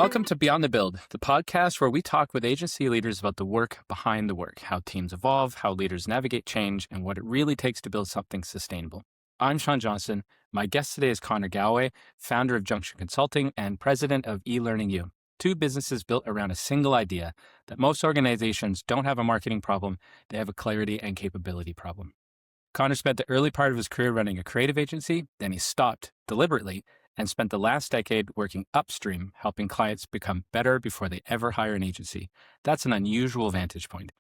Welcome to Beyond the Build, the podcast where we talk with agency leaders about the work behind the work, how teams evolve, how leaders navigate change, and what it really takes to build something sustainable. I'm Shawn Johnston. My guest today is Connor Goway, founder of Junction Consulting and president of eLearningU, two businesses built around a single idea that most organizations don't have a marketing problem, they have a clarity and capability problem. Connor spent the early part of his career running a creative agency, then he stopped deliberately and spent the last decade working upstream, helping clients become better before they ever hire an agency. That's an unusual vantage point.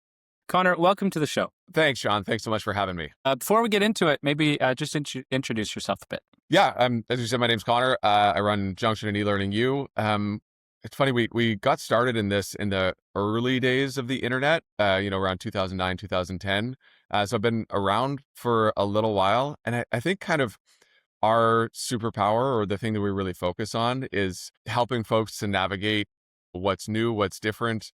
Connor, welcome to the show. Thanks, Shawn. Thanks so much for having me. Before we get into it, maybe just introduce yourself a bit. Yeah, as you said, my name's Connor. I run Junction and eLearningU. It's funny, we got started in this in the early days of the internet, around 2009, 2010. So I've been around for a little while. And I think kind of our superpower, or the thing that we really focus on, is helping folks to navigate what's new, what's different,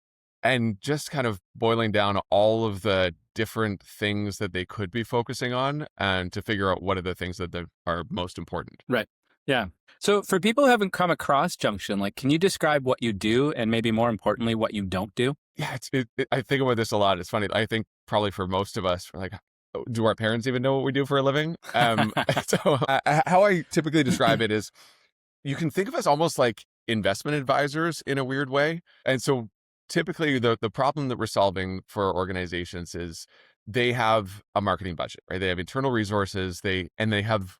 and just kind of boiling down all of the different things that they could be focusing on and to figure out what are the things that are most important. Right. Yeah. So for people who haven't come across Junction, can you describe what you do and maybe more importantly, what you don't do? Yeah, I think about this a lot. It's funny. I think probably for most of us, we're like, do our parents even know what we do for a living? So how I typically describe it is you can think of us almost like investment advisors in a weird way. And so typically the problem that we're solving for organizations is they have a marketing budget, right? They have internal resources, they have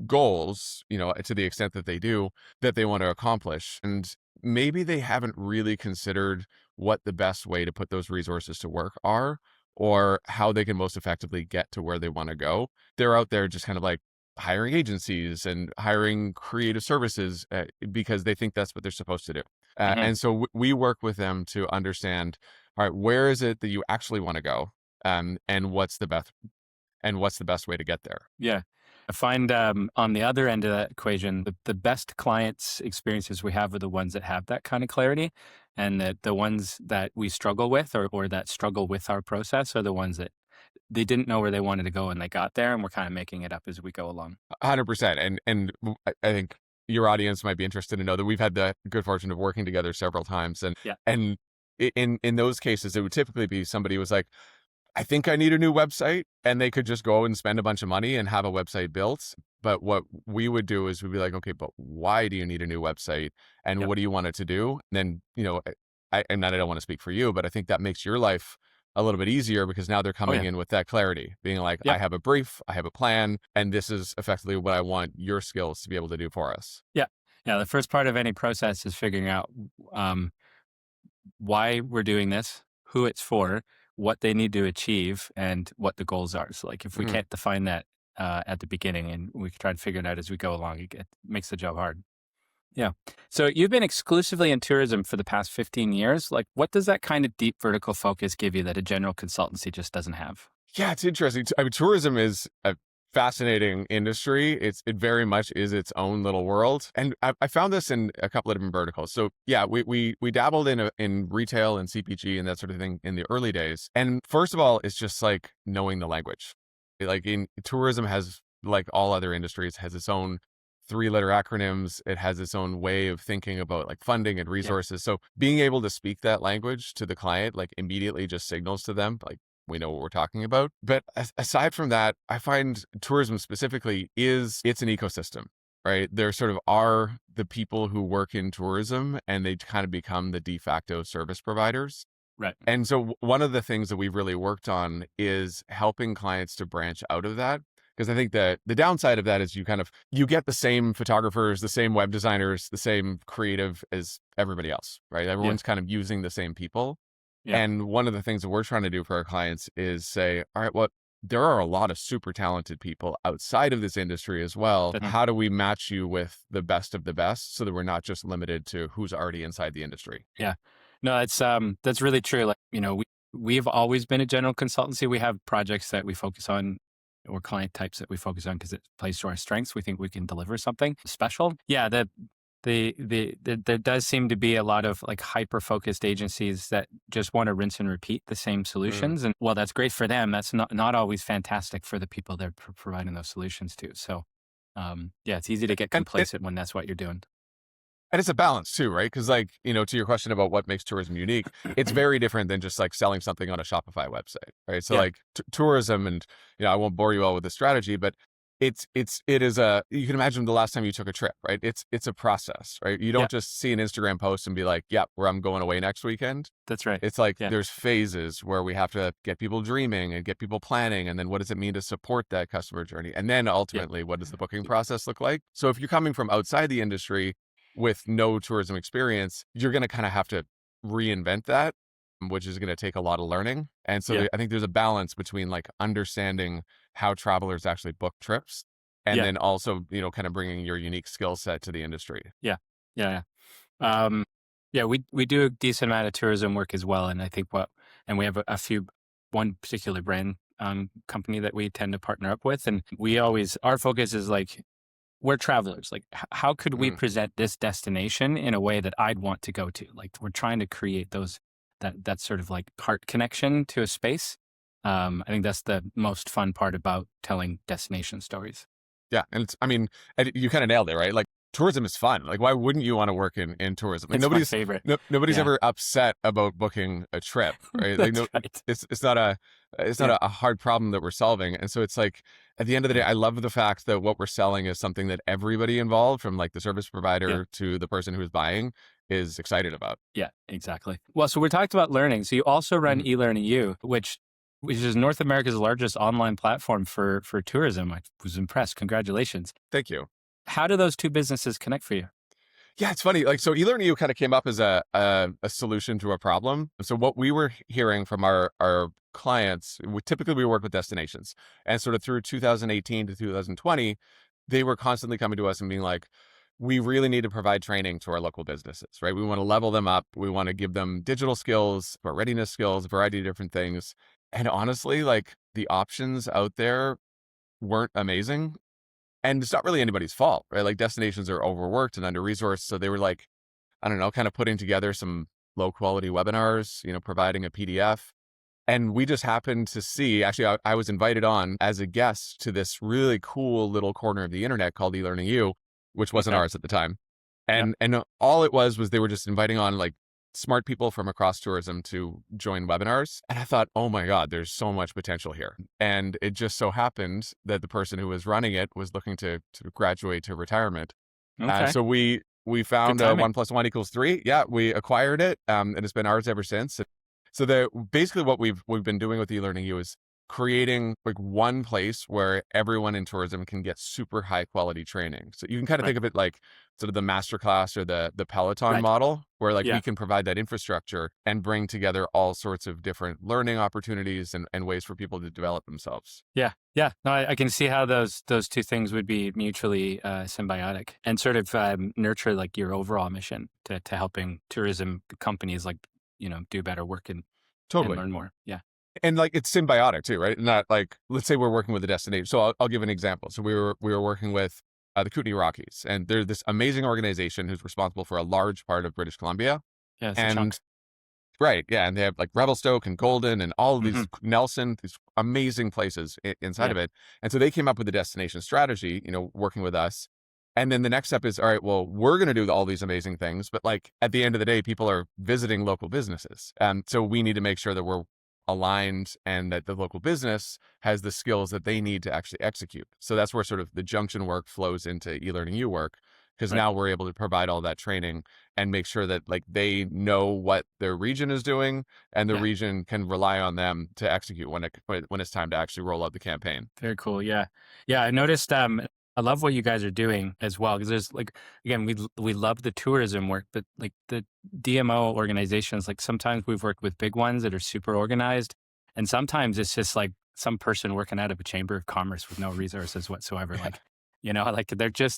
goals, to the extent that they do, that they want to accomplish. And maybe they haven't really considered what the best way to put those resources to work are, or how they can most effectively get to where they want to go. They're out there just kind of like hiring agencies and hiring creative services because they think that's what they're supposed to do. And so we work with them to understand, all right, where is it that you actually want to go? And what's the best way to get there? Yeah. I find on the other end of that equation, the best clients experiences we have are the ones that have that kind of clarity, and that the ones that we struggle with or that struggle with our process are the ones that they didn't know where they wanted to go and they got there, and we're kind of making it up as we go along. 100%. And I think your audience might be interested to know that we've had the good fortune of working together several times. And in those cases, it would typically be somebody who was like, I think I need a new website, and they could just go and spend a bunch of money and have a website built. But what we would do is we'd be like, okay, but why do you need a new website? And what do you want it to do? And then, I don't want to speak for you, but I think that makes your life a little bit easier because now they're coming in with that clarity, being like, I have a brief, I have a plan, and this is effectively what I want your skills to be able to do for us. Yeah. Yeah. The first part of any process is figuring out why we're doing this, who it's for, what they need to achieve, and what the goals are. So if we can't define that at the beginning and we try to figure it out as we go along, it makes the job hard. Yeah. So you've been exclusively in tourism for the past 15 years. What does that kind of deep vertical focus give you that a general consultancy just doesn't have? Yeah, it's interesting. I mean, tourism is a fascinating industry. It very much is its own little world. And I found this in a couple of different verticals. So yeah, we dabbled in retail and CPG and that sort of thing in the early days. And first of all, it's just like knowing the language. In tourism has, like all other industries, has its own 3-letter acronyms. It has its own way of thinking about funding and resources. So being able to speak that language to the client, immediately just signals to them, we know what we're talking about. But aside from that, I find tourism specifically it's an ecosystem, right? There sort of are the people who work in tourism, and they kind of become the de facto service providers. Right. And so one of the things that we've really worked on is helping clients to branch out of that. Because I think that the downside of that is you get the same photographers, the same web designers, the same creative as everybody else, right? Everyone's kind of using the same people. Yeah. And one of the things that we're trying to do for our clients is say, all right, well, there are a lot of super talented people outside of this industry as well. How do we match you with the best of the best so that we're not just limited to who's already inside the industry? Yeah. No, that's really true. We've always been a general consultancy. We have projects that we focus on or client types that we focus on because it plays to our strengths. We think we can deliver something special. Yeah, there does seem to be a lot of hyper focused agencies that just want to rinse and repeat the same solutions. And while that's great for them, that's not always fantastic for the people they're providing those solutions to. So it's easy to get complacent when that's what you're doing. And it's a balance too, right? Because like, to your question about what makes tourism unique, it's very different than just like selling something on a Shopify website, right? So Yeah, like tourism, and I won't bore you all with the strategy, but it is you can imagine the last time you took a trip, right? It's a process, right? You yeah, don't just see an Instagram post and be like, yep, where I'm going away next weekend. that's right. It's like Yeah, there's phases where we have to get people dreaming and get people planning. And then what does it mean to support that customer journey? And then yeah, ultimately, what does the booking process look like? So if you're coming from outside the industry with no tourism experience, you're going to kind of have to reinvent that, which is going to take a lot of learning. And so yeah, I think there's a balance between like understanding how travelers actually book trips and yeah, then also, kind of bringing your unique skill set to the industry. yeah, yeah. Yeah. Yeah, we do a decent amount of tourism work as well, and I think and we have one particular brand company that we tend to partner up with, and our focus is like we're travelers. Like, how could we Mm. present this destination in a way that I'd want to go to? Like, we're trying to create that sort of like heart connection to a space. I think that's the most fun part about telling destination stories. Yeah. And you kind of nailed it, right? Like tourism is fun. Like, why wouldn't you want to work in tourism? Like It's my favorite. nobody's Yeah, ever upset about booking a trip, right? Like, that's no, right. it's not Yeah, a hard problem that we're solving. And so it's like, at the end of the day, yeah, I love the fact that what we're selling is something that everybody involved, from like the service yeah. provider to the person who's buying, is excited about. Yeah, exactly. Well, so we talked about learning. So you also run Mhm. eLearningU, which is North America's largest online platform for tourism. I was impressed. Congratulations. Thank you. How do those two businesses connect for you? Yeah, it's funny. Like, so eLearningU kind of came up as a solution to a problem. So what we were hearing from our clients, we work with destinations, and sort of through 2018 to 2020, they were constantly coming to us and being like, we really need to provide training to our local businesses, right? We want to level them up. We want to give them digital skills, or readiness skills, a variety of different things. And honestly, like the options out there weren't amazing. And it's not really anybody's fault, right? Like destinations are overworked and under-resourced. So they were like, I don't know, kind of putting together some low quality webinars, providing a PDF. And we just happened to see, actually, I was invited on as a guest to this really cool little corner of the internet called eLearningU, which wasn't Okay. ours at the time. Yeah. And all it was they were just inviting on like smart people from across tourism to join webinars. And I thought, oh my God, there's so much potential here. And it just so happened that the person who was running it was looking to graduate to retirement. Okay. So we Good found timing. 1 + 1 = 3. Yeah, we acquired it, and it's been ours ever since. So basically what we've been doing with eLearningU is creating like one place where everyone in tourism can get super high quality training. So you can kind of Right. think of it like sort of the masterclass or the Peloton Right. model, where like we Yeah. can provide that infrastructure and bring together all sorts of different learning opportunities and ways for people to develop themselves. Yeah. Yeah. No, I can see how those two things would be mutually symbiotic and sort of nurture like your overall mission to helping tourism companies like, do better work and Totally. learn more. Yeah. And like it's symbiotic too, right? Not like, let's say we're working with a destination. So I'll give an example. So we were working with the Kootenai Rockies, and they're this amazing organization who's responsible for a large part of British Columbia. Yeah. It's a chunk. And right, yeah, and they have like Revelstoke and Golden and all of Hmm. these Nelson, these amazing places inside Yeah. of it. And so they came up with a destination strategy, working with us. And then the next step is, all right, well, we're going to do all these amazing things, but like at the end of the day, people are visiting local businesses. So we need to make sure that we're aligned and that the local business has the skills that they need to actually execute. So that's where sort of the junction work flows into eLearningU work, because Right. now we're able to provide all that training and make sure that like they know what their region is doing and the Yeah. region can rely on them to execute when it's time to actually roll out the campaign. Very cool. Yeah. Yeah. I noticed, I love what you guys are doing as well. Cause there's like, again, we love the tourism work, but like the DMO organizations, like sometimes we've worked with big ones that are super organized. And sometimes it's just like some person working out of a chamber of commerce with no resources whatsoever. Yeah. Like, like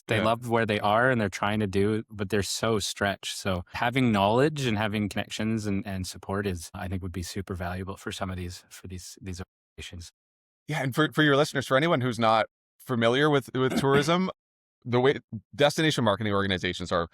they Yeah. love where they are and they're trying to do, but they're so stretched. So having knowledge and having connections and support I think would be super valuable for some of these organizations. Yeah. And for your listeners, for anyone who's not familiar with tourism, the way destination marketing organizations are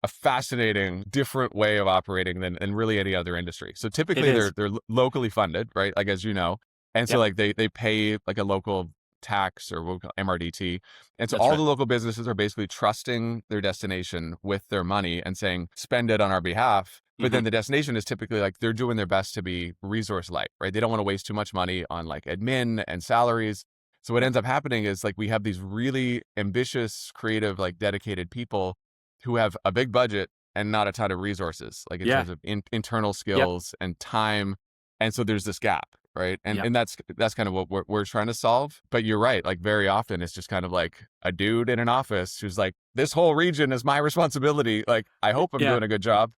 a fascinating, different way of operating than really any other industry. So It typically is. they're locally funded, right? Like, as you know. And so Yep. like they pay like a local tax, or we'll call MRDT. And so That's all right. the local businesses are basically trusting their destination with their money and saying, spend it on our behalf. But Hmm. then the destination is typically like, they're doing their best to be resource light, right? They don't want to waste too much money on like admin and salaries. So what ends up happening is like, we have these really ambitious, creative, like dedicated people who have a big budget and not a ton of resources, like in Yeah. terms of internal Yep. skills and time. And so there's this gap, right? And Yep. and that's kind of what we're trying to solve. But you're right, like very often it's just kind of like a dude in an office who's like, this whole region is my responsibility. Like, I hope I'm Yeah. doing a good job.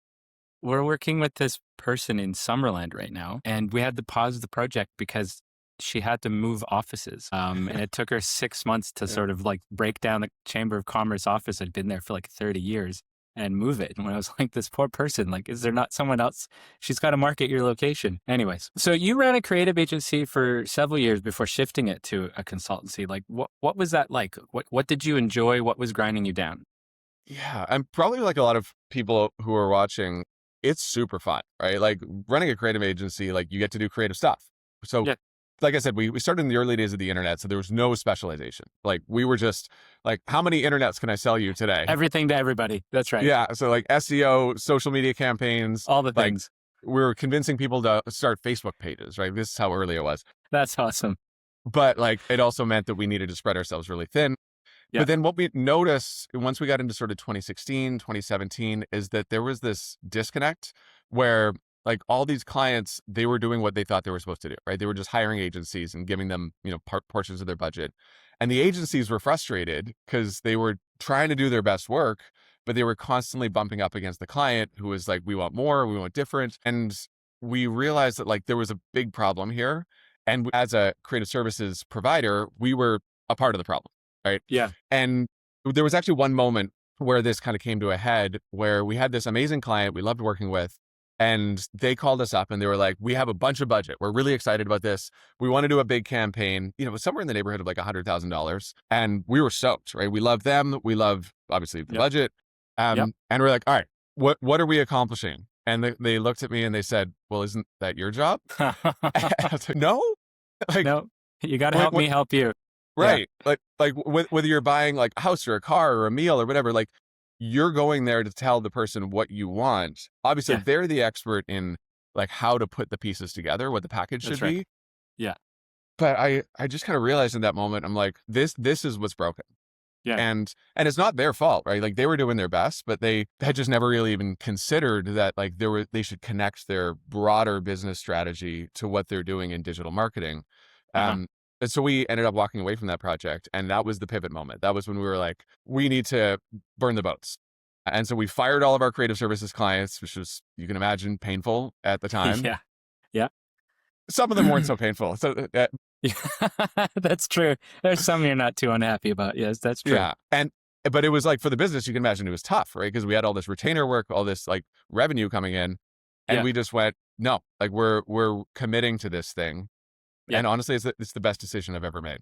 We're working with this person in Summerland right now, and we had to pause the project because she had to move offices. And it took her 6 months to Yeah. sort of like break down the Chamber of Commerce office that had been there for like 30 years and move it. And when I was like, this poor person, like, is there not someone else? She's got to market your location. Anyways, so you ran a creative agency for several years before shifting it to a consultancy. Like, what was that like? What did you enjoy? What was grinding you down? Yeah, and probably like a lot of people who are watching, it's super fun, right? Like running a creative agency, like you get to do creative stuff. So Yeah. like I said, we started in the early days of the internet, so there was no specialization. Like we were just like, how many internets can I sell you today? Everything to everybody. That's right. Yeah, so like SEO, social media campaigns, All the like things. we were convincing people to start Facebook pages, right? This is how early it was. That's awesome. But like it also meant that we needed to spread ourselves really thin. Yeah. But then what we noticed once we got into sort of 2016, 2017 is that there was this disconnect where like all these clients, they were doing what they thought they were supposed to do, right? They were just hiring agencies and giving them, portions of their budget. And the agencies were frustrated because they were trying to do their best work, but they were constantly bumping up against the client who was like, we want more, we want different. And we realized that like there was a big problem here. And as a creative services provider, we were a part of the problem, right? Yeah. And there was actually one moment where this kind of came to a head where we had this amazing client we loved working with, and they called us up and they were like, we have a bunch of budget. We're really excited about this. We want to do a big campaign, it was somewhere in the neighborhood of like $100,000. And we were stoked, right? We love them. We love obviously the Yep. budget. Yep. And we're like, all right, what are we accomplishing? And they looked at me and they said, well, isn't that your job? I was like, no, like, No, you got to help me help you. right. Yeah. Like whether you're buying like a house or a car or a meal or whatever, like you're going there to tell the person what you want. Obviously, Yeah. they're the expert in like how to put the pieces together, what the package That's should right. be. Yeah. But I just kind of realized in that moment, I'm like, this is what's broken. Yeah. And it's not their fault, right? Like they were doing their best, but they had just never really even considered that like they should connect their broader business strategy to what they're doing in digital marketing. Uh-huh. And so we ended up walking away from that project. And that was the pivot moment. That was when we were like, we need to burn the boats. And so we fired all of our creative services clients, which was, you can imagine, painful at the time. Yeah. Yeah. Some of them weren't so painful. So Yeah. That's true. There's some you're not too unhappy about. Yes, that's true. yeah. But it was like for the business, you can imagine it was tough, right? Because we had all this retainer work, all this like revenue coming in. And Yeah. we just went, no, like we're committing to this thing. Yeah. And honestly, it's the best decision I've ever made.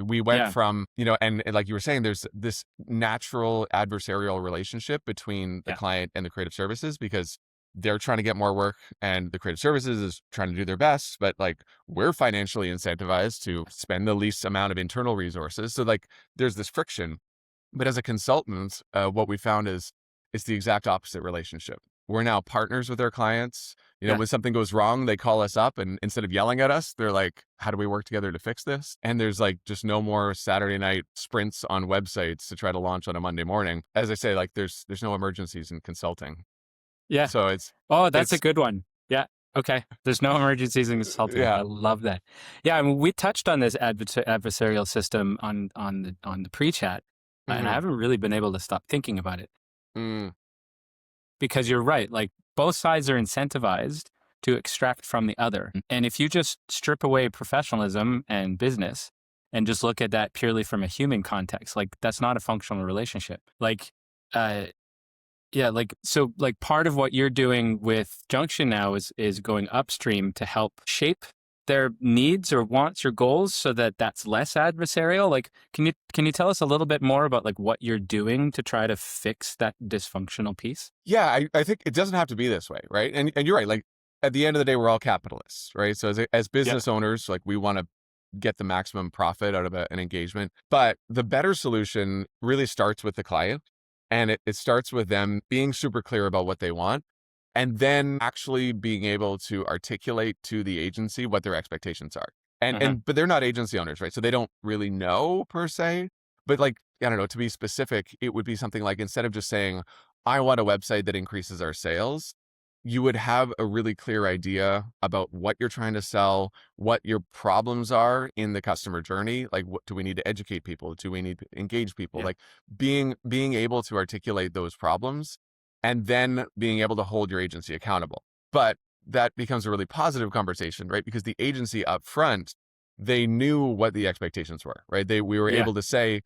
We went Yeah. from, and like you were saying, there's this natural adversarial relationship between the Yeah. client and the creative services because they're trying to get more work and the creative services is trying to do their best, but like we're financially incentivized to spend the least amount of internal resources. So like there's this friction. But as a consultant, what we found is it's the exact opposite relationship. We're now partners with our clients. Yeah. When something goes wrong, they call us up and instead of yelling at us, they're like, how do we work together to fix this? And there's like just no more Saturday night sprints on websites to try to launch on a Monday morning. As I say, like there's no emergencies in consulting. Yeah. So it's that's a good one. Yeah. Okay. There's no emergencies in consulting. Yeah. I love that. Yeah. I mean, we touched on this adversarial system on the pre-chat, and I haven't really been able to stop thinking about it. Because you're right. Like both sides are incentivized to extract from the other. And if you just strip away professionalism and business and just look at that purely from a human context, like that's not a functional relationship. Like, so like part of what you're doing with Junction now is going upstream to help shape their needs or wants or goals so that that's less adversarial. Like, can you tell us a little bit more about like what you're doing to try to fix that dysfunctional piece? Yeah, I think it doesn't have to be this way, right? And you're right. Like at the end of the day, we're all capitalists, right? So as business owners, like we want to get the maximum profit out of an engagement. But the better solution really starts with the client, and it starts with them being super clear about what they want, and then actually being able to articulate to the agency what their expectations are. But they're not agency owners, right? So they don't really know per se. But like, I don't know, to be specific, it would be something like, instead of just saying, I want a website that increases our sales, you would have a really clear idea about what you're trying to sell, what your problems are in the customer journey. Like, what do we need to educate people? Do we need to engage people? Yeah. Like being able to articulate those problems, and then being able to hold your agency accountable. But that becomes a really positive conversation, right? Because the agency up front, they knew what the expectations were, right? We were Yeah. able to say,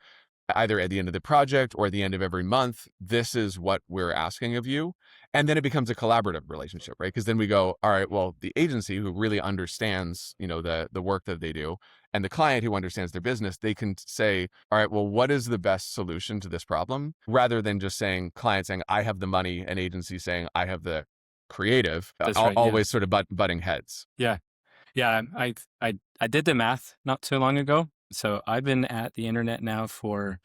either at the end of the project or at the end of every month, this is what we're asking of you. And then it becomes a collaborative relationship, right? Because then we go, all right, well, the agency who really understands, the work that they do, and the client who understands their business, they can say, all right, well, what is the best solution to this problem? Rather than just saying, client saying, I have the money, and agency saying, I have the creative, That's right. Yeah. always sort of butting heads. Yeah. Yeah. I did the math not too long ago. So I've been at the internet now for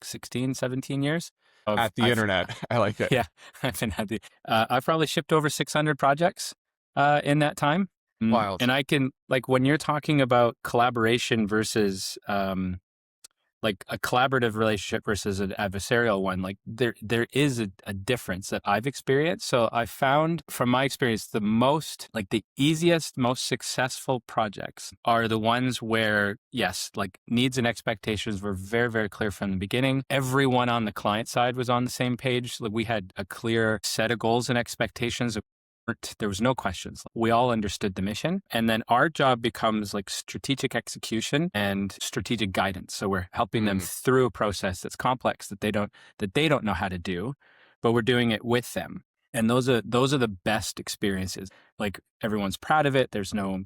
16, 17 years. At the internet. I like it. Yeah, I've been at the, I've probably shipped over 600 projects in that time. Wild. And I can, like, when you're talking about collaboration versus like a collaborative relationship versus an adversarial one, like there is a difference that I've experienced. So I found from my experience, the easiest, most successful projects are the ones where, yes, like needs and expectations were very, very clear from the beginning. Everyone on the client side was on the same page. Like we had a clear set of goals and expectations. There was no questions. We all understood the mission. And then our job becomes like strategic execution and strategic guidance. So we're helping them through a process that's complex that they don't know how to do, but we're doing it with them. And those are the best experiences. Like everyone's proud of it. There's no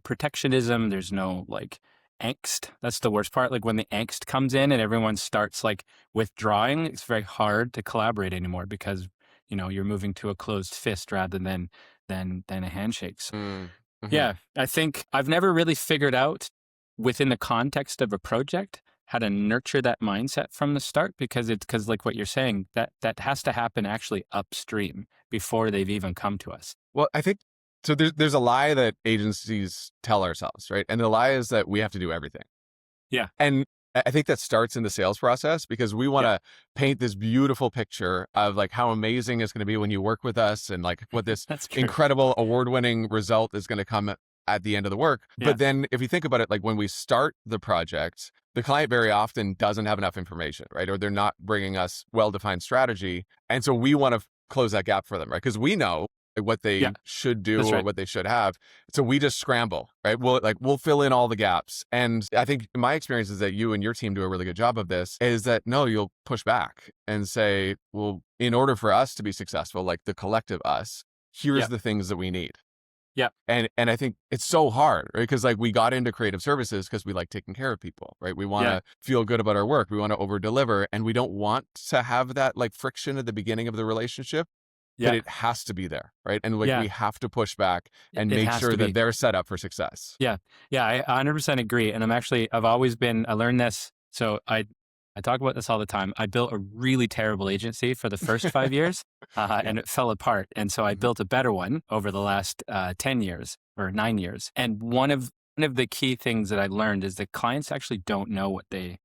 protectionism. There's no like angst. That's the worst part. Like when the angst comes in and everyone starts like withdrawing, it's very hard to collaborate anymore because you're moving to a closed fist rather than a handshake. So, yeah, I think I've never really figured out within the context of a project how to nurture that mindset from the start because like what you're saying, that has to happen actually upstream before they've even come to us. Well, I think so. There's a lie that agencies tell ourselves, right? And the lie is that we have to do everything. Yeah. And I think that starts in the sales process because we want to paint this beautiful picture of like how amazing it's going to be when you work with us and like what this incredible award-winning result is going to come at the end of the work. Yeah. But then if you think about it, like when we start the project, the client very often doesn't have enough information, right? Or they're not bringing us well-defined strategy. And so we want to close that gap for them, right? Because we know what they should do or what they should have. So we just scramble, right? We'll fill in all the gaps. And I think my experience is that you and your team do a really good job of this, is that no, you'll push back and say, well, in order for us to be successful, like the collective us, here's the things that we need. Yeah. And I think it's so hard, right? Because like we got into creative services because we like taking care of people, right? We want to feel good about our work. We want to over deliver, and we don't want to have that like friction at the beginning of the relationship. But it has to be there, right? And like we have to push back and make sure that they're set up for success. Yeah. Yeah, I 100% agree. And I've always been, I learned this. So I talk about this all the time. I built a really terrible agency for the first 5 years and it fell apart. And so I built a better one over the last 10 years or 9 years. And one of the key things that I learned is that clients actually don't know what they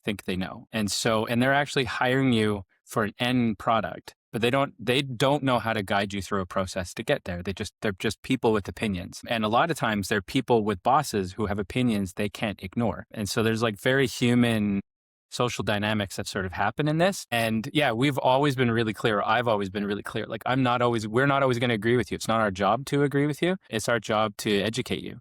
think they know. And they're actually hiring you for an end product, but they don't know how to guide you through a process to get there. They're just people with opinions. And a lot of times they're people with bosses who have opinions they can't ignore. And so there's like very human social dynamics that sort of happen in this. And we've always been really clear. I've always been really clear. Like we're not always going to agree with you. It's not our job to agree with you. It's our job to educate you.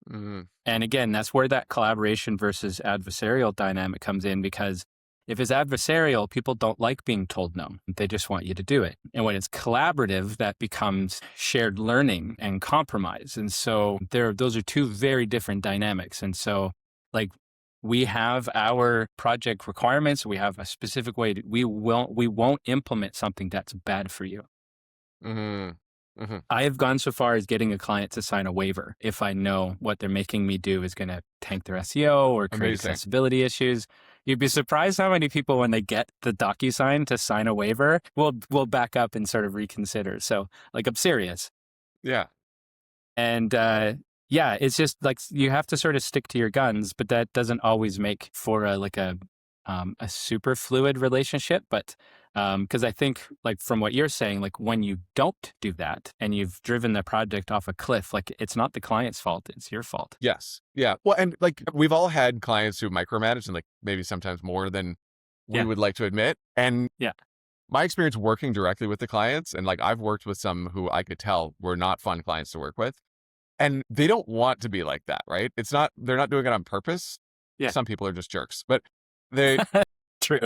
And again, that's where that collaboration versus adversarial dynamic comes in, because if it's adversarial, people don't like being told no. They just want you to do it. And when it's collaborative, that becomes shared learning and compromise. And so those are two very different dynamics. And so like we have our project requirements. We have a specific way we won't implement something that's bad for you. Hmm. I have gone so far as getting a client to sign a waiver if I know what they're making me do is going to tank their SEO or create Amazing. accessibility issues. You'd be surprised how many people, when they get the DocuSign to sign a waiver, will back up and sort of reconsider. So, like, I'm serious. Yeah. And yeah, it's just like you have to sort of stick to your guns, but that doesn't always make for a super fluid relationship. But because I think, like, from what you're saying, like, when you don't do that and you've driven the project off a cliff, like, it's not the client's fault, it's your fault. Yes. Yeah. Well, and like we've all had clients who micromanage, and like maybe sometimes more than we Yeah. would like to admit. And Yeah. my experience working directly with the clients, and like I've worked with some who I could tell were not fun clients to work with, and they don't want to be like that, right? It's not, they're not doing it on purpose. Yeah. Some people are just jerks, but they, True.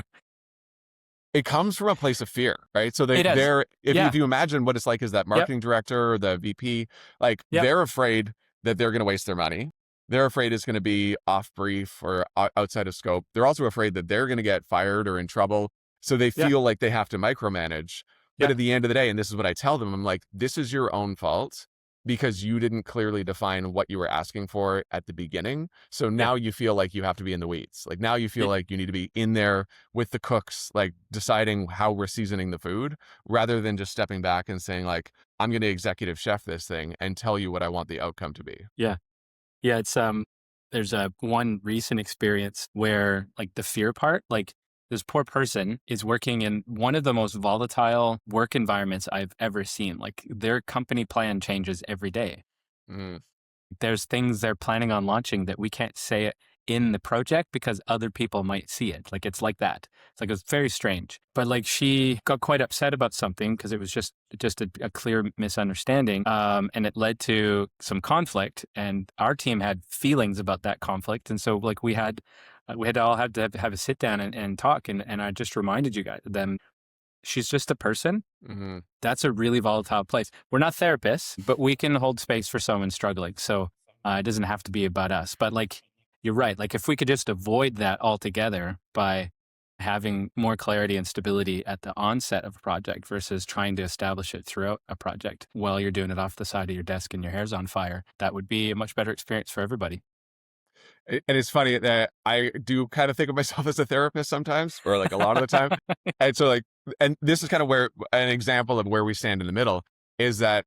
it comes from a place of fear, right? So It does. they're, Yeah. if you imagine what it's like as that Yep. marketing director or the VP, like Yep. they're afraid that they're going to waste their money. They're afraid it's going to be off brief or outside of scope. They're also afraid that they're going to get fired or in trouble. So they Yeah. feel like they have to micromanage. But Yeah. at the end of the day, and this is what I tell them, I'm like, this is your own fault because you didn't clearly define what you were asking for at the beginning. So now you feel like you have to be in the weeds. Like now you feel Yeah. like you need to be in there with the cooks, like deciding how we're seasoning the food rather than just stepping back and saying like, I'm going to executive chef this thing and tell you what I want the outcome to be. Yeah. Yeah. It's there's one recent experience where, like, the fear part, like, this poor person is working in one of the most volatile work environments I've ever seen. Like, their company plan changes every day. Mm, There's things they're planning on launching that we can't say it in the project because other people might see it. Like, it's like that. It's like, it's very strange. But like, she got quite upset about something because it was just a clear misunderstanding. And it led to some conflict, and our team had feelings about that conflict. And so, like, we had to all have a sit down and talk. And I just reminded you guys, them, she's just a person. mm-hmm. That's a really volatile place. We're not therapists, but we can hold space for someone struggling. So it doesn't have to be about us. But like, you're right. Like, if we could just avoid that altogether by having more clarity and stability at the onset of a project versus trying to establish it throughout a project while you're doing it off the side of your desk and your hair's on fire, that would be a much better experience for everybody. And it's funny that I do kind of think of myself as a therapist sometimes, or like a lot of the time. And so like, and this is kind of where an example of where we stand in the middle is that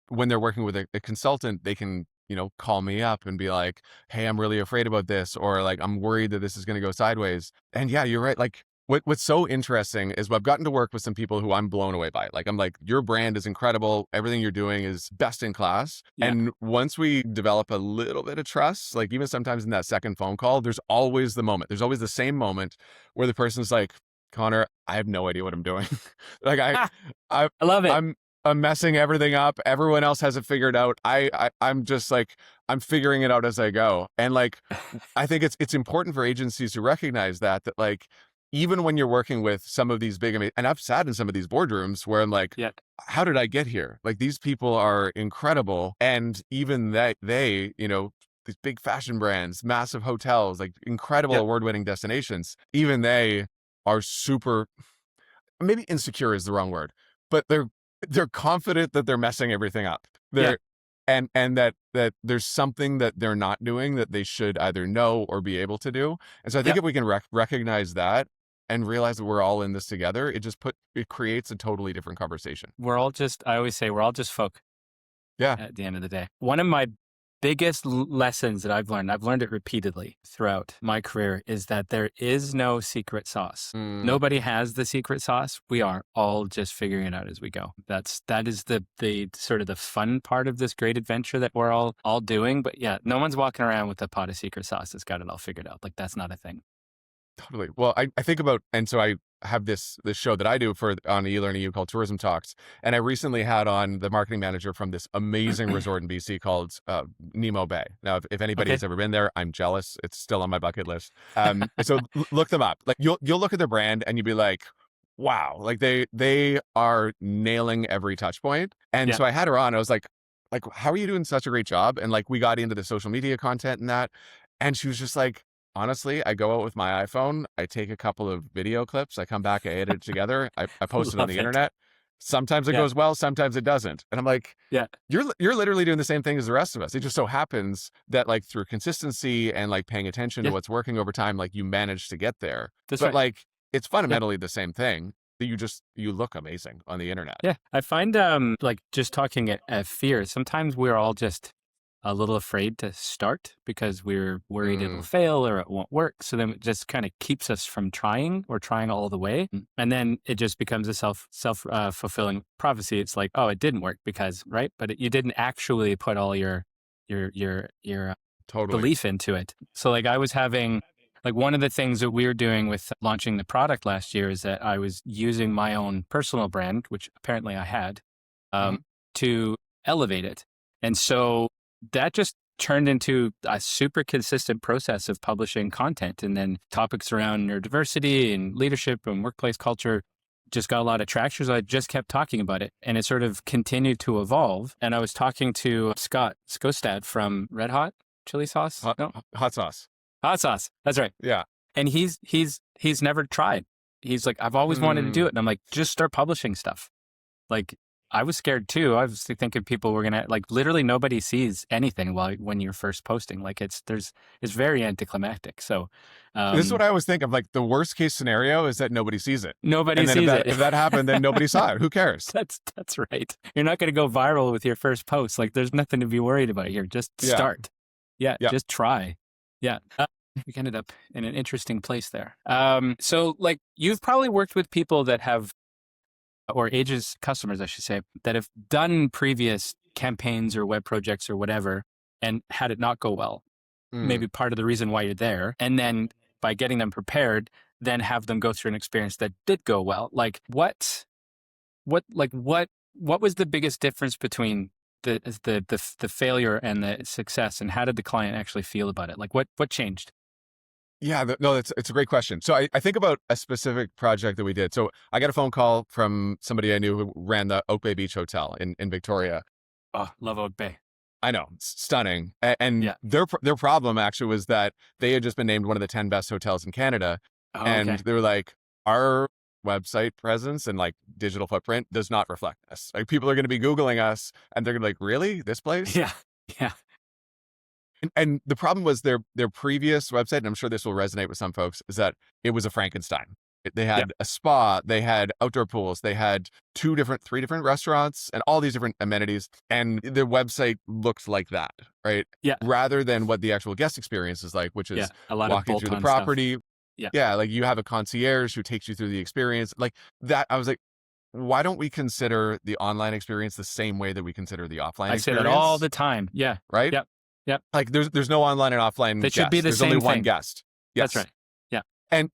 when they're working with a consultant, they can, you know, call me up and be like, hey, I'm really afraid about this, or like, I'm worried that this is going to go sideways. And yeah, you're right. Like, what's so interesting is I've gotten to work with some people who I'm blown away by. Like, I'm like, your brand is incredible. Everything you're doing is best in class. Yeah. And once we develop a little bit of trust, like even sometimes in that second phone call, there's always the moment. There's always the same moment where the person's like, Connor, I have no idea what I'm doing. Like I love it. I'm messing everything up. Everyone else has it figured out. I'm just like, I'm figuring it out as I go. And like, I think it's important for agencies to recognize that like, even when you're working with some of these big, and I've sat in some of these boardrooms where I'm like, Yeah. how did I get here? Like, these people are incredible. And even they, you know, these big fashion brands, massive hotels, like incredible award-winning destinations, even they are super, maybe insecure is the wrong word, but they're confident that they're messing everything up. And that there's something that they're not doing that they should either know or be able to do. And so I think if we can recognize that and realize that we're all in this together, it creates a totally different conversation. I always say, we're all just folk. Yeah. At the end of the day, one of my biggest lessons that I've learned it repeatedly throughout my career, is that there is no secret sauce. Nobody has the secret sauce. We are all just figuring it out as we go. That is the sort of the fun part of this great adventure that we're all doing. But yeah, no one's walking around with a pot of secret sauce that's got it all figured out. Like, that's not a thing. Totally. Well, I think about, and so I have this show that I do on eLearningU called Tourism Talks. And I recently had on the marketing manager from this amazing resort in BC called Nemo Bay. Now, if anybody has ever been there, I'm jealous. It's still on my bucket list. So look them up. Like, you'll look at their brand and you'll be like, wow, like they are nailing every touch point. And so I had her on. I was like, how are you doing such a great job? And like, we got into the social media content and that. And she was just like, honestly, I go out with my iPhone, I take a couple of video clips, I come back, I edit it together, I post it on the internet, Sometimes it goes well, sometimes it doesn't. And I'm like, Yeah. you're literally doing the same thing as the rest of us. It just so happens that like through consistency and like paying attention to what's working over time, like you manage to get there. That's but right. like it's fundamentally the same thing. That you look amazing on the internet. Yeah. I find like just talking at fear, sometimes we're all just a little afraid to start because we're worried it'll fail or it won't work. So then it just kind of keeps us from trying or trying all the way. And then it just becomes a fulfilling prophecy. It's like, oh, it didn't work because, right? But you didn't actually put all your Totally. belief into it. So like I was having, like one of the things that we were doing with launching the product last year is that I was using my own personal brand, which apparently I had, to elevate it. And so that just turned into a super consistent process of publishing content, and then topics around neurodiversity and leadership and workplace culture just got a lot of traction. So I just kept talking about it, and it sort of continued to evolve. And I was talking to Scott Skostad from Red Hot Chili Sauce. Hot sauce. Hot sauce. That's right. Yeah. And he's never tried. He's like, I've always wanted to do it. And I'm like, just start publishing stuff. Like, I was scared too. I was thinking people were gonna, like, literally nobody sees anything when you're first posting. Like it's very anticlimactic. So this is what I always think of. Like the worst case scenario is that nobody sees it. Nobody sees it. If that happened, then nobody saw it. Who cares? That's right. You're not gonna go viral with your first post. Like there's nothing to be worried about here. Just start. Yeah. Just try. Yeah. We ended up in an interesting place there. So like you've probably worked with people that have, or customers, I should say, that have done previous campaigns or web projects or whatever and had it not go well. Maybe part of the reason why you're there. And then by getting them prepared, then have them go through an experience that did go well. Like what was the biggest difference between the failure and the success, and how did the client actually feel about it? Like what changed? Yeah, no, it's a great question. So I think about a specific project that we did. So I got a phone call from somebody I knew who ran the Oak Bay Beach Hotel in Victoria. Oh, love Oak Bay. I know, it's stunning. And their problem actually was that they had just been named one of the 10 best hotels in Canada. Oh, and they were like, our website presence and like digital footprint does not reflect us. Like people are going to be Googling us and they're going to be like, really? This place? Yeah. Yeah. And the problem was their previous website, and I'm sure this will resonate with some folks, is that it was a Frankenstein. They had a spa, they had outdoor pools, they had 3 different restaurants and all these different amenities. And the website looked like that, right? Yeah. Rather than what the actual guest experience is like, which is a lot walking of through the property. Stuff. Yeah. Like you have a concierge who takes you through the experience. Like that, I was like, why don't we consider the online experience the same way that we consider the offline experience? I say that all the time. Yeah. Right? Yep. Yep. Like there's no online and offline. They should be the there's same only thing. one guest. Yes. That's right. Yeah. And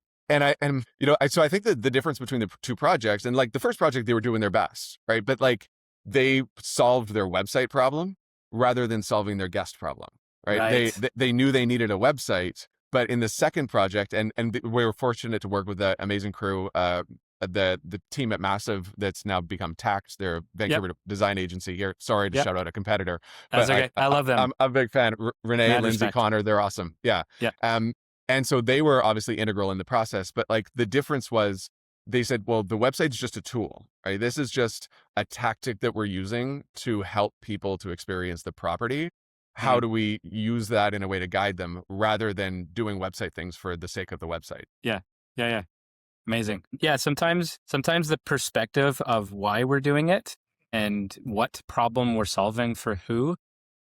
so I think that the difference between the 2 projects, and like the first project, they were doing their best, right? But like they solved their website problem rather than solving their guest problem, right? They knew they needed a website, but in the second project, and we were fortunate to work with that amazing crew, the team at Massive that's now become Tact. They're a Vancouver design agency here. Sorry to shout out a competitor. That's okay. I love them. I'm a big fan. Renee, Mad Lindsay, respect. Connor, they're awesome. Yeah. Yeah. And so they were obviously integral in the process, but like the difference was they said, well, the website's just a tool, right? This is just a tactic that we're using to help people to experience the property. How do we use that in a way to guide them rather than doing website things for the sake of the website? Yeah. Amazing. Yeah. Sometimes the perspective of why we're doing it and what problem we're solving for who,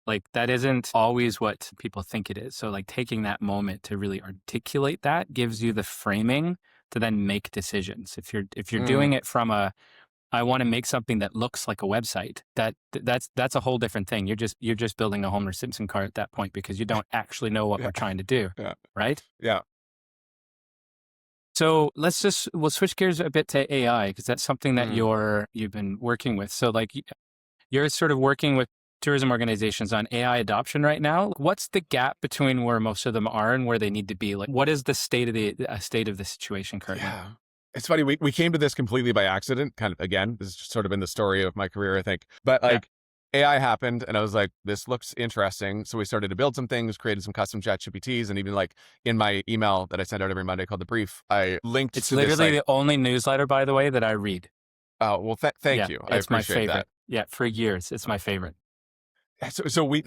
like that isn't always what people think it is. So like taking that moment to really articulate that gives you the framing to then make decisions. If you're doing it from I want to make something that looks like a website, that's a whole different thing. You're just building a Homer Simpson car at that point because you don't actually know what we're trying to do. Yeah. Right? Yeah. So we'll switch gears a bit to AI because that's something that you've been working with. So like you're sort of working with tourism organizations on AI adoption right now. What's the gap between where most of them are and where they need to be? Like what is the state of the situation currently? Yeah. It's funny. We came to this completely by accident. Kind of, again, this has sort of been the story of my career, I think. But like AI happened and I was like, this looks interesting. So we started to build some things, created some custom ChatGPTs, and even like in my email that I send out every Monday called The Brief, I linked It's to literally this, the only newsletter, by the way, that I read. Oh, well, thank Yeah, you. I it's my appreciate that. favorite. Yeah, for years, it's my favorite. So we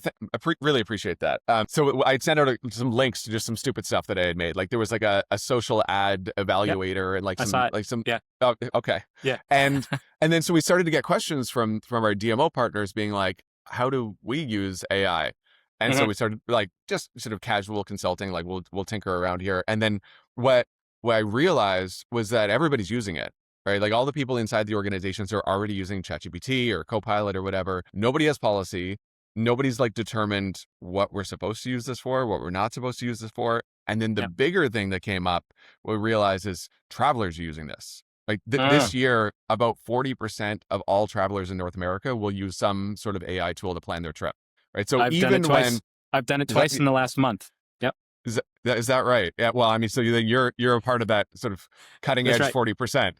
really appreciate that. So I'd sent out some links to just some stupid stuff that I had made. Like there was like a social ad Yep, evaluator and I saw it. like some. Yeah, Oh, okay. yeah, And then so we started to get questions from our DMO partners being like, how do we use AI? And so hmm we started like just sort of casual consulting, like we'll tinker around here. And then what I realized was that everybody's using it. Right. Like all the people inside the organizations are already using ChatGPT or Copilot or whatever. Nobody has policy. Nobody's like determined what we're supposed to use this for, what we're not supposed to use this for. And then the yep. bigger thing that came up, we realized is travelers are using this. Like Mm. this year, about 40% of all travelers in North America will use some sort of AI tool to plan their trip. Right. So I've done it even when twice. I've done it is that twice in the last month. Yep, is that right? Yeah. Well, I mean, so you're a part of that sort of cutting that's edge right. 40%.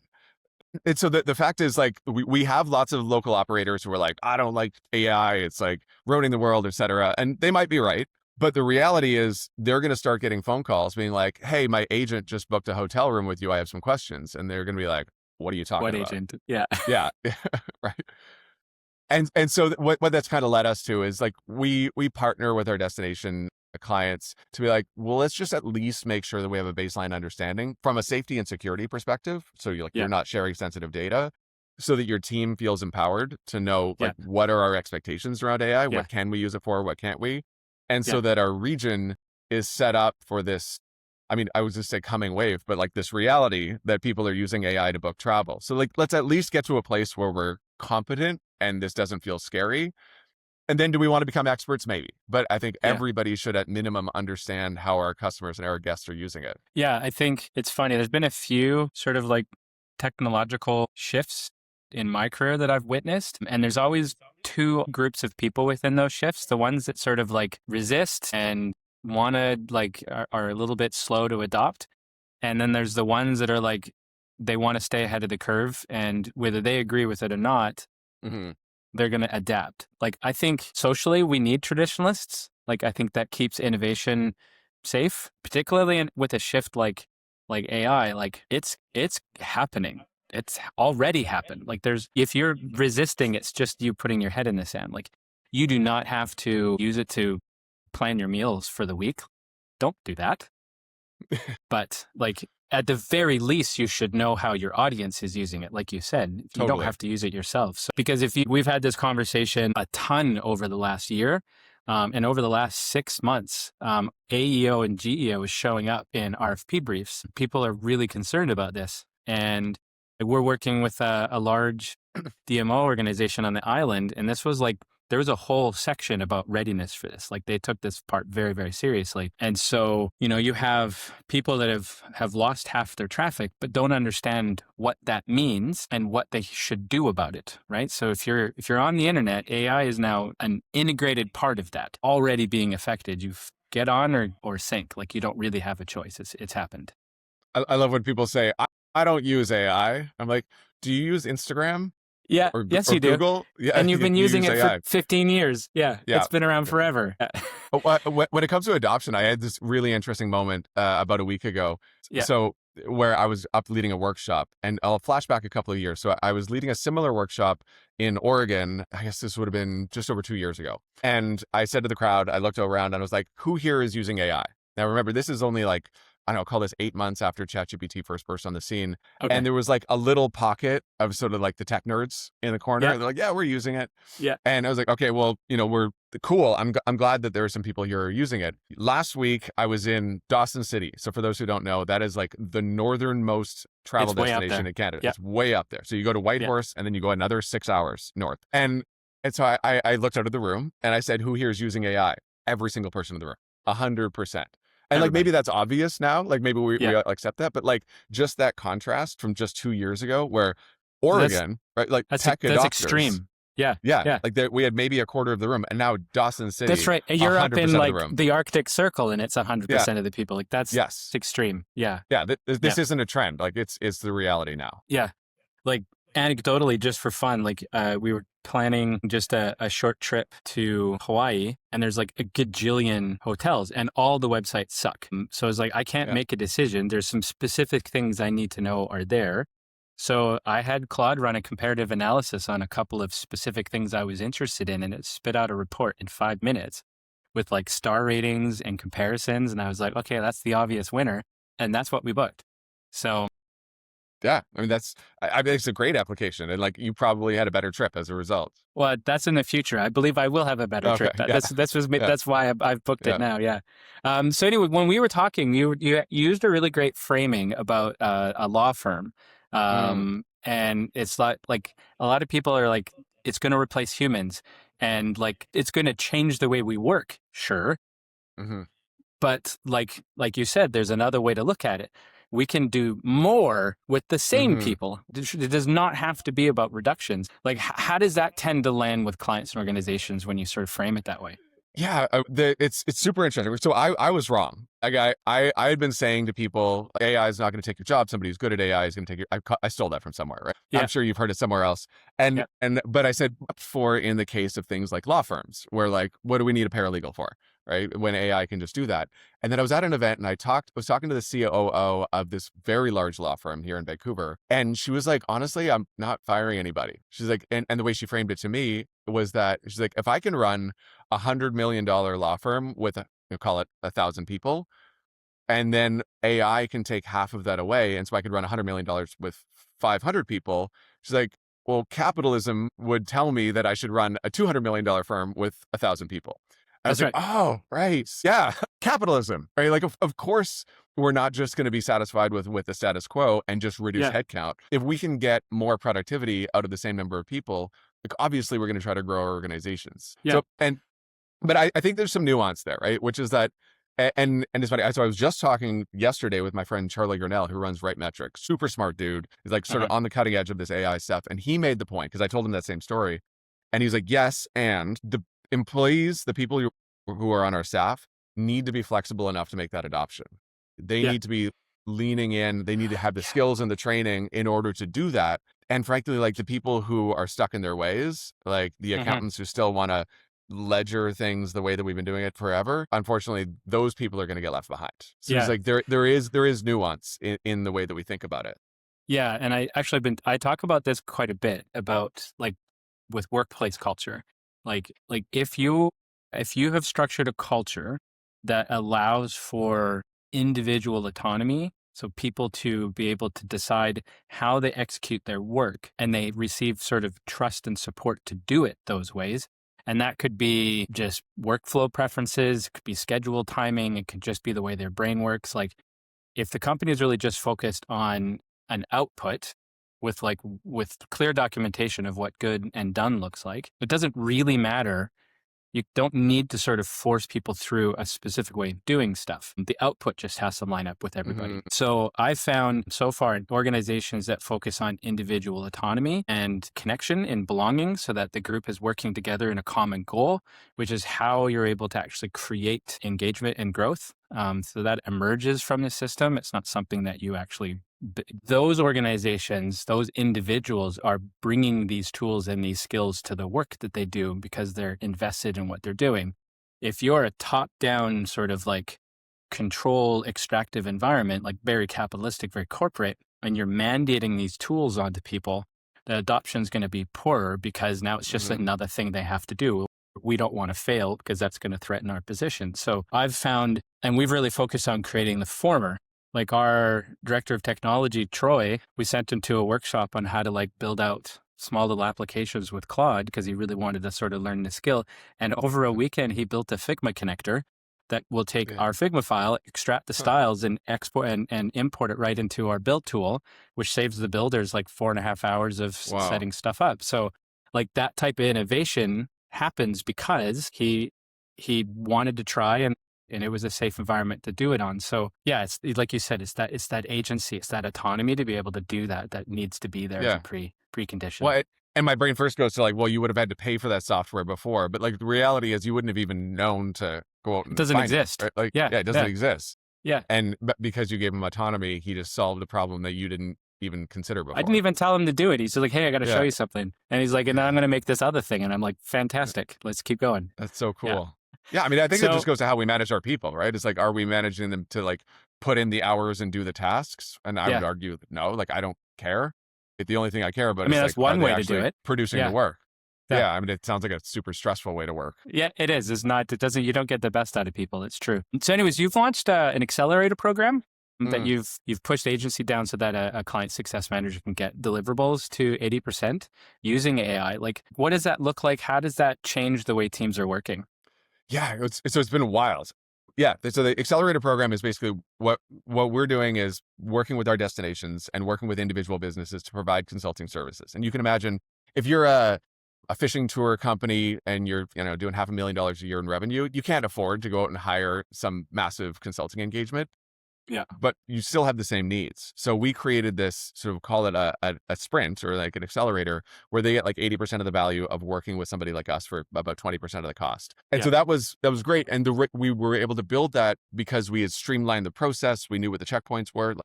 And so the fact is, like, we have lots of local operators who are like, I don't like AI. It's like ruining the world, et cetera. And they might be right. But the reality is they're going to start getting phone calls being like, hey, my agent just booked a hotel room with you. I have some questions. And they're going to be like, what are you talking What about? agent? Yeah. Yeah. Right. And so what that's kind of led us to is like we partner with our destination clients to be like, well, let's just at least make sure that we have a baseline understanding from a safety and security perspective. So you're Yeah, not sharing sensitive data, so that your team feels empowered to know yeah, like what are our expectations around AI, yeah, what can we use it for, what can't we, and yeah, so that our region is set up for this. I mean, I was just say coming wave, but like this reality that people are using AI to book travel. So like, let's at least get to a place where we're competent and this doesn't feel scary. And then do we want to become experts? Maybe. But I think yeah. everybody should at minimum understand how our customers and our guests are using it. Yeah, I think it's funny. There's been a few sort of like technological shifts in my career that I've witnessed. And there's always two groups of people within those shifts. The ones that sort of like resist and want to like are a little bit slow to adopt. And then there's the ones that are like, they want to stay ahead of the curve. And whether they agree with it or not, Hmm. they're going to adapt. Like, I think socially we need traditionalists. Like, I think that keeps innovation safe, particularly with a shift like AI. Like, it's happening. It's already happened. Like, if you're resisting, it's just you putting your head in the sand. Like, you do not have to use it to plan your meals for the week. Don't do that. But like at the very least, you should know how your audience is using it. Like you said, you don't Totally. have to use it yourself. So, because we've had this conversation a ton over the last year, and over the last 6 months, AEO and GEO is showing up in RFP briefs. People are really concerned about this, and we're working with a large DMO organization on the island, and this was like there was a whole section about readiness for this. Like they took this part very, very seriously. And so, you have people that have lost half their traffic, but don't understand what that means and what they should do about it, right? So if you're on the internet, AI is now an integrated part of that already being affected. You get on or sink. Like you don't really have a choice. It's happened. I love when people say, I don't use AI. I'm like, do you use Instagram Yeah. or, Yes, or you do. Google? Yeah, And you've you been using use it for AI. 15 years. Yeah. Yeah. It's been around Yeah. forever. When it comes to adoption, I had this really interesting moment about a week ago. Yeah. So where I was up leading a workshop, and I'll flash back a couple of years. So I was leading a similar workshop in Oregon. I guess this would have been just over 2 years ago. And I said to the crowd, I looked around and I was like, who here is using AI? Now, remember, this is only like, I don't know, call this 8 months after ChatGPT first burst on the scene. Okay. And there was like a little pocket of sort of like the tech nerds in the corner. Yeah. They're like, yeah, we're using it. Yeah. And I was like, okay, well, we're cool. I'm glad that there are some people here who are using it. Last week, I was in Dawson City. So for those who don't know, that is like the northernmost travel It's way up destination there. in Canada. Yeah. It's way up there. So you go to Yeah. Whitehorse and then you go another 6 hours north. And so I looked out of the room and I said, who here is using AI? Every single person in the room, 100%. And like, maybe Everybody. that's obvious now. Like maybe we Yeah. accept that, but like just that contrast from just 2 years ago where That's Oregon, right? Like that's tech that's adopters. extreme. Yeah. Yeah, Yeah. like we had maybe a quarter of the room, and now Dawson City, That's right. You're up 100% in of like the room. the Arctic Circle and it's 100% Yeah. of the people. Like that's Yes. extreme. Yeah. Yeah. This Yeah. isn't a trend. Like it's the reality now. Yeah. Like anecdotally, just for fun, like we were planning just a short trip to Hawaii and there's like a gajillion hotels and all the websites suck. So it's like, I can't Yeah. make a decision. There's some specific things I need to know are there. So I had Claude run a comparative analysis on a couple of specific things I was interested in, and it spit out a report in 5 minutes with like star ratings and comparisons. And I was like, okay, that's the obvious winner. And that's what we booked. So Yeah. I mean, I mean, it's a great application. And like, you probably had a better trip as a result. well, that's in the future. I believe I will have a better Okay. trip. Yeah. Yeah. That's why I've booked it Yeah. now. Yeah. So anyway, when we were talking, you used a really great framing about a law firm, Mm, and it's like a lot of people are like, it's going to replace humans, and like it's going to change the way we work. Sure, mm-hmm, but like you said, there's another way to look at it. We can do more with the same mm-hmm. people. It does not have to be about reductions. Like, how does that tend to land with clients and organizations when you sort of frame it that way? Yeah, it's super interesting. So I was wrong. Like I had been saying to people, AI is not going to take your job. Somebody who's good at AI is going to take your. I stole that from somewhere, right? I'm Yeah, sure you've heard it somewhere else. yeah, But I said for in the case of things like law firms, where like, what do we need a paralegal for, right? When AI can just do that. And then I was at an event and was talking to the COO of this very large law firm here in Vancouver, and she was like, honestly, I'm not firing anybody. She's like, and the way she framed it to me was that she's like, if I can run $100 million law firm with call it 1,000 people, and then AI can take half of that away, and so I could run $100 million with 500 people. She's like, well, capitalism would tell me that I should run a $200 million firm with 1,000 people. And I was that's like, right. oh, right, yeah, capitalism, right? Like, of course, we're not just going to be satisfied with the status quo and just reduce Yeah, headcount. If we can get more productivity out of the same number of people, like obviously we're going to try to grow our organizations. yeah, So, but I think there's some nuance there, right? Which is that, and it's funny. So I was just talking yesterday with my friend Charlie Grinnell, who runs Right Metrics, super smart dude. He's like sort uh-huh. of on the cutting edge of this AI stuff. And he made the point, because I told him that same story. And he's like, yes, and the employees, the people who are on our staff need to be flexible enough to make that adoption. They Yeah, need to be leaning in. They need to have the skills and the training in order to do that. And frankly, like the people who are stuck in their ways, like the uh-huh. accountants who still want to ledger things the way that we've been doing it forever, unfortunately, those people are going to get left behind. So it's Yeah, like there is nuance in the way that we think about it. yeah. And I talk about this quite a bit about like with workplace culture. Like if you have structured a culture that allows for individual autonomy, so people to be able to decide how they execute their work and they receive sort of trust and support to do it those ways. And that could be just workflow preferences, it could be schedule timing, it could just be the way their brain works. Like if the company is really just focused on an output with clear documentation of what good and done looks like, it doesn't really matter. You don't need to sort of force people through a specific way of doing stuff. The output just has to line up with everybody. Mm-hmm. So I've found so far organizations that focus on individual autonomy and connection and belonging so that the group is working together in a common goal, which is how you're able to actually create engagement and growth. So that emerges from the system. It's not something that you actually those organizations, those individuals are bringing these tools and these skills to the work that they do because they're invested in what they're doing. If you're a top-down sort of like control extractive environment, like very capitalistic, very corporate, and you're mandating these tools onto people, the adoption is going to be poorer because now it's just Mm-hmm. another thing they have to do. We don't want to fail because that's going to threaten our position. So I've found, and we've really focused on creating the former. Like our director of technology, Troy, we sent him to a workshop on how to like build out small little applications with Claude because he really wanted to sort of learn the skill. And over a weekend, he built a Figma connector that will take Yeah. our Figma file, extract the Huh. styles and export and import it right into our build tool, which saves the builders like 4.5 hours of Wow. setting stuff up. So like that type of innovation happens because he wanted to try and it was a safe environment to do it on. So yeah, it's like you said, it's that agency, it's that autonomy to be able to do that needs to be there as a Yeah. precondition. Well, and my brain first goes to like, well, you would have had to pay for that software before, but like the reality is you wouldn't have even known to go out It and doesn't find it, exist. right? Like, Yeah, yeah, it doesn't yeah, exist. yeah. And but because you gave him autonomy, he just solved a problem that you didn't even consider I didn't before. even tell him to do it. He's like, hey, I got to show Yeah. you something. And he's like, and now I'm going to make this other thing. And I'm like, fantastic. Let's keep going. That's so Yeah. cool. Yeah, I mean, I think it So just goes to how we manage our people, right? It's like, are we managing them to like put in the hours and do the tasks? And I would yeah, argue that no, like I don't care. The only thing I care about I mean, is that's like, are one they way to do actually it. producing the Yeah. work? Yeah. Yeah. I mean, it sounds like a super stressful way to work. Yeah, it is. It's not, it doesn't, you don't get the best out of people. It's true. So anyways, you've launched an accelerator program that Mm. you've pushed agency down so that a client success manager can get deliverables to 80% using AI. Like, what does that look like? How does that change the way teams are working? Yeah. So it's been wild. Yeah. So the accelerator program is basically what we're doing is working with our destinations and working with individual businesses to provide consulting services. And you can imagine if you're a fishing tour company and you're, doing $500,000 a year in revenue, you can't afford to go out and hire some massive consulting engagement. Yeah. But you still have the same needs. So we created this, sort of call it a sprint or like an accelerator, where they get like 80% of the value of working with somebody like us for about 20% of the cost. And Yeah. so that was great. And we were able to build that because we had streamlined the process. We knew what the checkpoints were.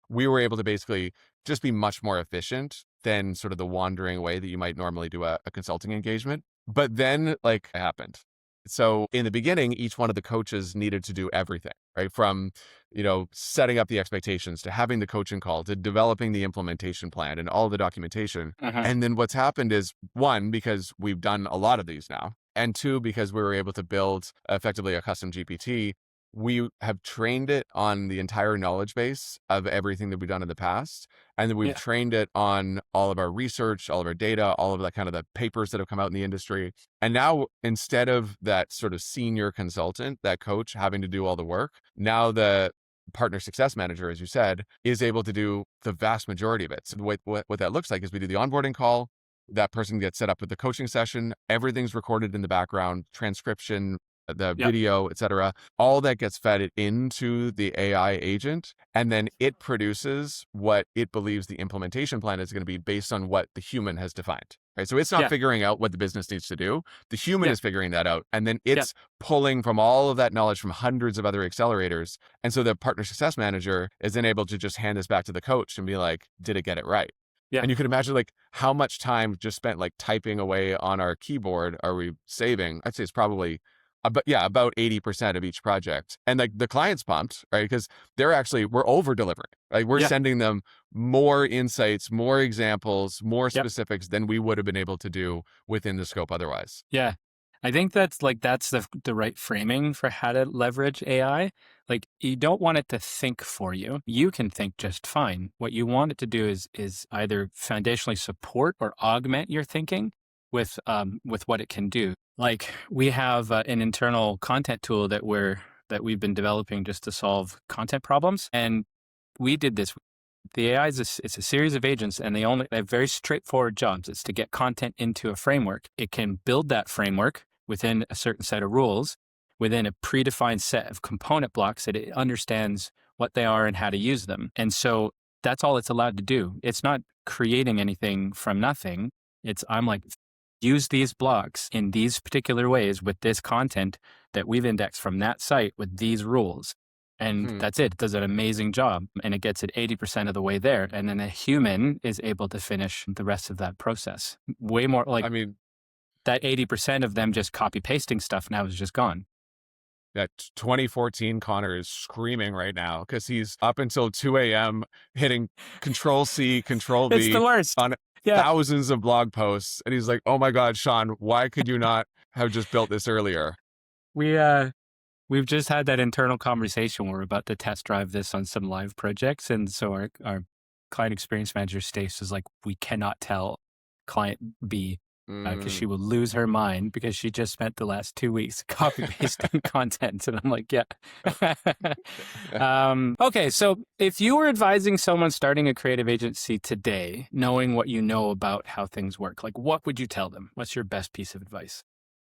We were able to basically just be much more efficient than sort of the wandering way that you might normally do a consulting engagement. But then like it happened. So in the beginning, each one of the coaches needed to do everything, right? From, setting up the expectations to having the coaching call to developing the implementation plan and all the documentation. Uh-huh. And then what's happened is, one, because we've done a lot of these now, and two, because we were able to build effectively a custom GPT, we have trained it on the entire knowledge base of everything that we've done in the past. And then we've Yeah. trained it on all of our research, all of our data, all of that kind of the papers that have come out in the industry. And now instead of that sort of senior consultant, that coach having to do all the work, now the partner success manager, as you said, is able to do the vast majority of it. So what that looks like is we do the onboarding call, that person gets set up with the coaching session, everything's recorded in the background, transcription, the Yep. video, et cetera, all that gets fed into the AI agent. And then it produces what it believes the implementation plan is going to be based on what the human has defined. Right. So it's not Yeah. figuring out what the business needs to do. The human Yeah. is figuring that out. And then Yeah. it's pulling from all of that knowledge from hundreds of other accelerators. And so the partner success manager is then able to just hand this back to the coach and be like, did it get it right? Yeah. And you can imagine like how much time just spent like typing away on our keyboard are we saving? I'd say it's probably about 80% of each project. And like the client's pumped, right? Because we're over delivering. Like we're Yeah. sending them more insights, more examples, more Yep. specifics than we would have been able to do within the scope otherwise. Yeah. I think that's the right framing for how to leverage AI. Like, you don't want it to think for you. You can think just fine. What you want it to do is either foundationally support or augment your thinking with what it can do. Like, we have an internal content tool that we've been developing just to solve content problems, and we did this. The AI it's a series of agents, and they have very straightforward jobs. It's to get content into a framework. It can build that framework within a certain set of rules, within a predefined set of component blocks that it understands what they are and how to use them. And so that's all it's allowed to do. It's not creating anything from nothing. I'm like, use these blocks in these particular ways with this content that we've indexed from that site with these rules. And that's it. It does an amazing job, and it gets it 80% of the way there. And then a human is able to finish the rest of that process. Way more like, I mean, that 80% of them just copy pasting stuff now is just gone. that 2014 Connor is screaming right now because he's up until 2 a.m. hitting Control C, Control V. It's the worst. On thousands of blog posts. And he's like, oh my God, Shawn, why could you not have just built this earlier? We've just had that internal conversation. We're about to test drive this on some live projects. And so our client experience manager, Stace, is like, we cannot tell client B because she will lose her mind because she just spent the last 2 weeks copy pasting content. And I'm like, yeah. Okay. So if you were advising someone starting a creative agency today, knowing what you know about how things work, like, what would you tell them? What's your best piece of advice?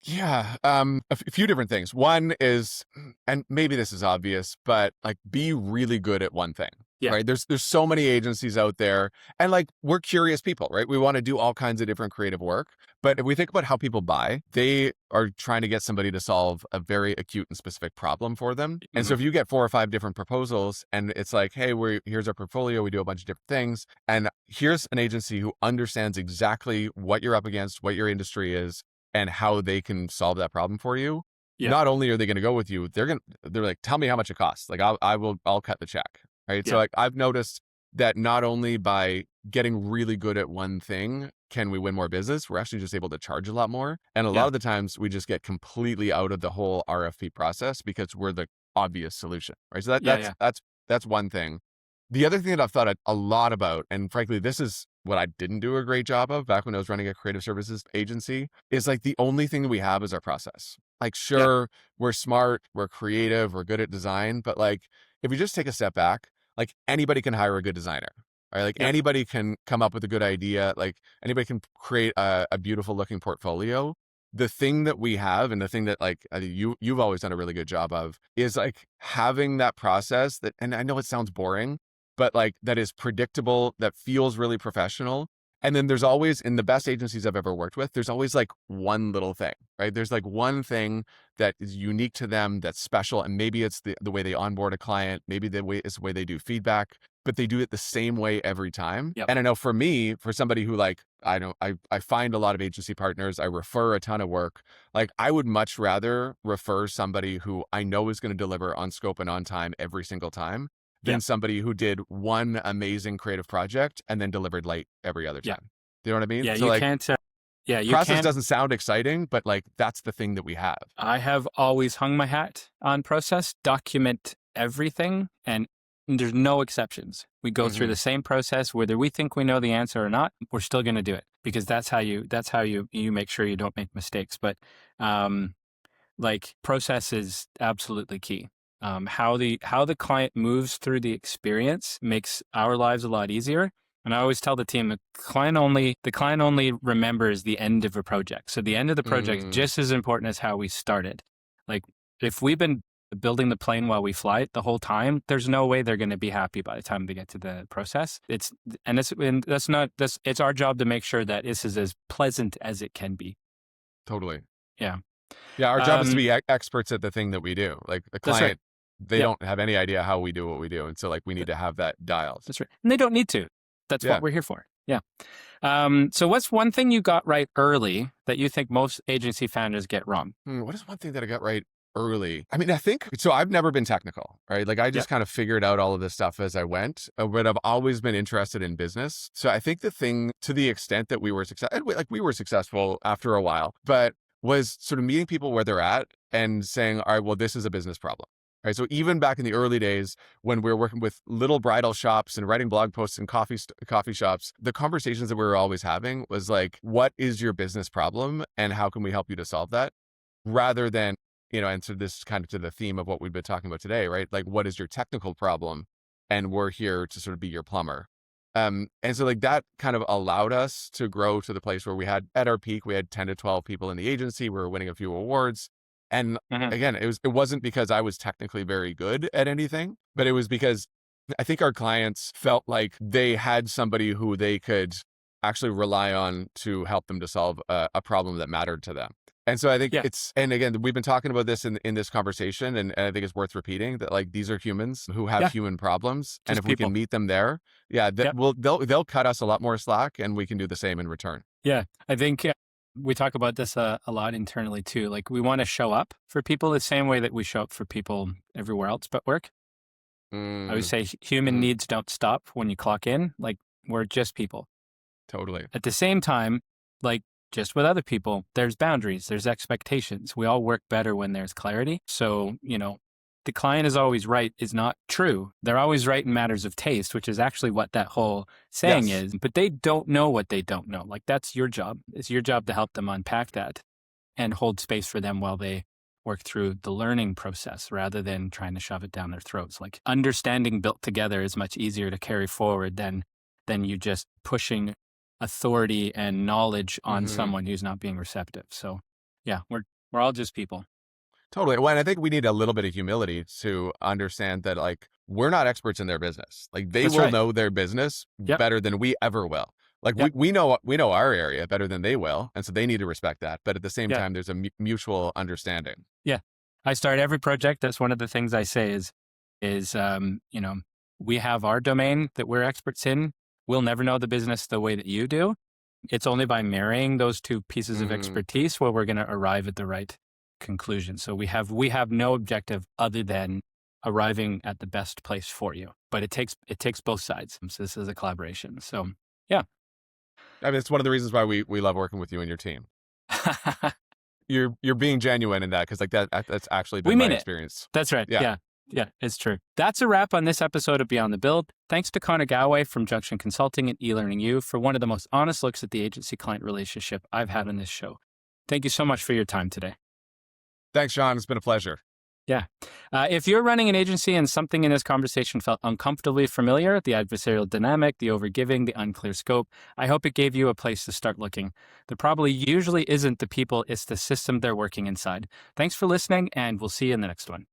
Yeah, a few different things. One is, and maybe this is obvious, but like be really good at one thing. Yeah. Right. There's so many agencies out there, and like we're curious people, right? We want to do all kinds of different creative work. But if we think about how people buy, they are trying to get somebody to solve a very acute and specific problem for them. And so if you get 4 or 5 different proposals and it's like, hey, here's our portfolio, we do a bunch of different things, and here's an agency who understands exactly what you're up against, what your industry is, and how they can solve that problem for you. Yeah. Not only are they going to go with you, they're like, tell me how much it costs. Like I'll cut the check. Right. Yeah. So like I've noticed that not only by getting really good at one thing can we win more business, we're actually just able to charge a lot more. And a lot of the times we just get completely out of the whole RFP process because we're the obvious solution, right? So that's one thing. The other thing that I've thought a lot about, and frankly, this is what I didn't do a great job of back when I was running a creative services agency, is like the only thing that we have is our process. Like, sure, we're smart, we're creative, we're good at design, but like, if we just take a step back, like anybody can hire a good designer, right? Like anybody can come up with a good idea. Like anybody can create a beautiful looking portfolio. The thing that we have, and the thing that like you've always done a really good job of, is like having that process that, and I know it sounds boring, but like that is predictable, that feels really professional. And then there's always, in the best agencies I've ever worked with, there's always like one little thing, right? There's like one thing that is unique to them, that's special. And maybe it's the way they onboard a client, maybe it's the way they do feedback, but they do it the same way every time. And I know for me, for somebody who like, I find a lot of agency partners, I refer a ton of work. Like I would much rather refer somebody who I know is going to deliver on scope and on time every single time than somebody who did one amazing creative project and then delivered late every other time. Do you know what I mean? Yeah, so you like, can't. Process doesn't sound exciting, but like that's the thing that we have. I have always hung my hat on process, document everything, and there's no exceptions. We go through the same process, whether we think we know the answer or not, we're still going to do it because that's how you make sure you don't make mistakes. But like process is absolutely key. How the client moves through the experience makes our lives a lot easier. And I always tell the team, the client only remembers the end of a project. So the end of the project is just as important as how we started. Like if we've been building the plane while we fly it the whole time, there's no way they're going to be happy by the time they get to the process. It's our job to make sure that this is as pleasant as it can be. Totally. Yeah. Yeah. Our job is to be experts at the thing that we do. Like the client, they don't have any idea how we do what we do. And so like we need to have that dialed. That's right. And they don't need to. That's what we're here for. Yeah. So what's one thing you got right early that you think most agency founders get wrong? What is one thing that I got right early? I mean, I think, so I've never been technical, right? Like I just kind of figured out all of this stuff as I went, but I've always been interested in business. So I think the thing, to the extent that we were successful after a while, but was sort of meeting people where they're at and saying, all right, well, this is a business problem. Right. So even back in the early days when we were working with little bridal shops and writing blog posts in coffee shops, the conversations that we were always having was like, what is your business problem and how can we help you to solve that? Rather than, and so this is kind of to the theme of what we've been talking about today, right? Like, what is your technical problem? And we're here to sort of be your plumber. And so like that kind of allowed us to grow to the place where we had, at our peak, we had 10 to 12 people in the agency. We were winning a few awards. And again, it wasn't because I was technically very good at anything, but it was because I think our clients felt like they had somebody who they could actually rely on to help them to solve a problem that mattered to them. And so I think and again, we've been talking about this in this conversation, and I think it's worth repeating that like these are humans who have human problems. Just and if we can meet them there, they'll cut us a lot more slack and we can do the same in return. Yeah. I think we talk about this a lot internally too. Like we want to show up for people the same way that we show up for people everywhere else but work. I always say human needs don't stop when you clock in. Like we're just people. Totally. At the same time, like just with other people, there's boundaries, there's expectations. We all work better when there's clarity. So, the client is always right is not true. They're always right in matters of taste, which is actually what that whole saying is. But they don't know what they don't know. Like that's your job. It's your job to help them unpack that and hold space for them while they work through the learning process rather than trying to shove it down their throats. Like understanding built together is much easier to carry forward than you just pushing authority and knowledge on someone who's not being receptive. So yeah, we're all just people. Totally. Well, and I think we need a little bit of humility to understand that like we're not experts in their business. Like they will know their business better than we ever will. Like we know our area better than they will, and so they need to respect that. But at the same time, there's a mutual understanding. Yeah, I start every project. That's one of the things I say is we have our domain that we're experts in. We'll never know the business the way that you do. It's only by marrying those two pieces of expertise where we're going to arrive at the right conclusion. So we have no objective other than arriving at the best place for you. But it takes both sides. So this is a collaboration. So I mean, it's one of the reasons why we love working with you and your team. You're being genuine in that, because like that's actually been my experience. That's right. Yeah, it's true. That's a wrap on this episode of Beyond the Build. Thanks to Connor Goway from Junction Consulting and eLearningU for one of the most honest looks at the agency-client relationship I've had on this show. Thank you so much for your time today. Thanks, Shawn. It's been a pleasure. Yeah. If you're running an agency and something in this conversation felt uncomfortably familiar, the adversarial dynamic, the overgiving, the unclear scope, I hope it gave you a place to start looking. The probably usually isn't the people, it's the system they're working inside. Thanks for listening, and we'll see you in the next one.